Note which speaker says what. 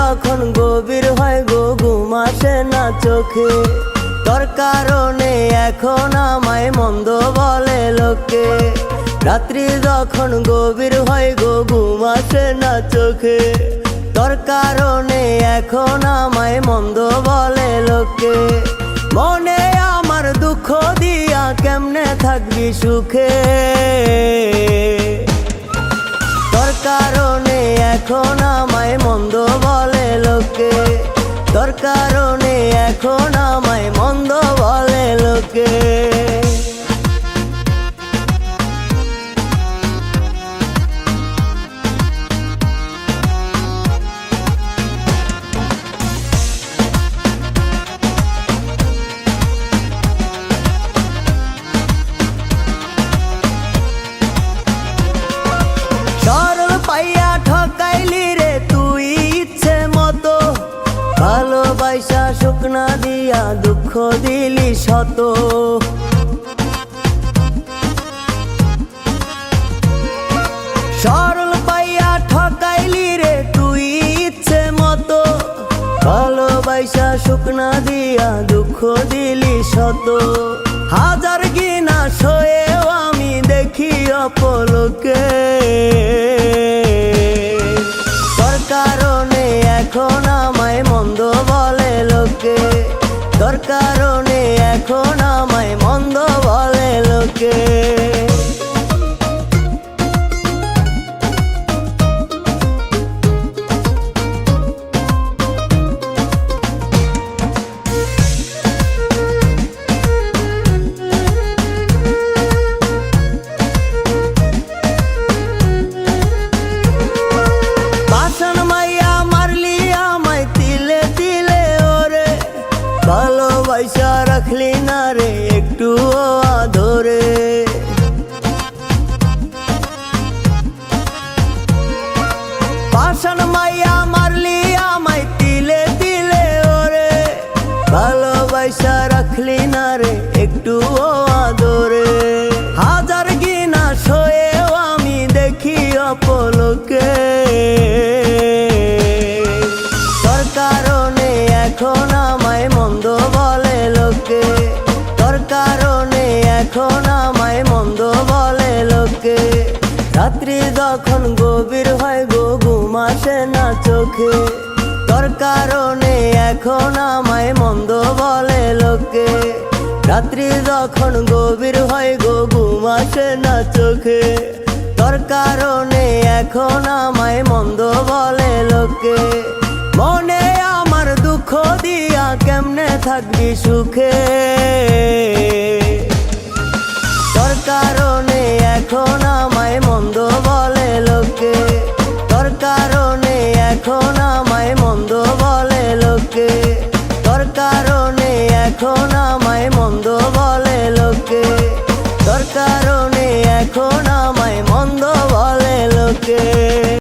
Speaker 1: যখন গভীর হয় গো ঘুম আসে না চোখে, তোর কারণে এখন আমায় মন্দ বলে লোকে। রাত্রি যখন গভীর হয় গো ঘুম আসে না চোখে, তোর কারণে এখন আমায় মন্দ বলে লোকে। মনে আমার দুঃখ দিয়া কেমনে থাকবি সুখে, তোর কারণে এখন আমায় মন্দ বলে লোকে। তোর কারণে এখন আমায় মন্দ বলে লোকে। পাইয়া ঠকাইলি রে তুই ইচ্ছে মতো, ভালোবাসা শুকনা দিয়া দুঃখ দিলি শত। সরল পাইয়া ঠকাইলি রে তুই ইচ্ছে মতো, ভালোবাসা শুকনা দিয়া দুঃখ দিলি শত। হাজার গিনা সয়েও আমি দেখি অপলোকে, তোর কারণে এখন আমায় মন্দ বলে লোকে। তোর কারণে এখন আমায় মন্দ বলে লোকে। ভালোবাসা রাখলি না রে একটু আদরে, পাষাণ মাইয়া মারলি আমায় তিলে তিলে ওরে। ভালোবাসা রাখলি না রে একটু আদরে, হাজার গিনা সয়েও আমি দেখি অপলোকে। তোর কারণে এখন আমায় মন্দ বলে লোকে। তোর কারণে এখন আমায় মন্দ বলে লোকে। রাত্রি যখন গভীর হয় গো ঘুম আসে না চোখে, তোর কারণে এখন আমায় মন্দ বলে লোকে। রাত্রি যখন গভীর হয় গো ঘুম আসে না চোখে, তোর কারণে এখন আমায় মন্দ বলে লোকে। মনে আমার দুঃখ দিয়া কেমনে থাকবি সুখে, তোর কারণে এখন আমায় মন্দ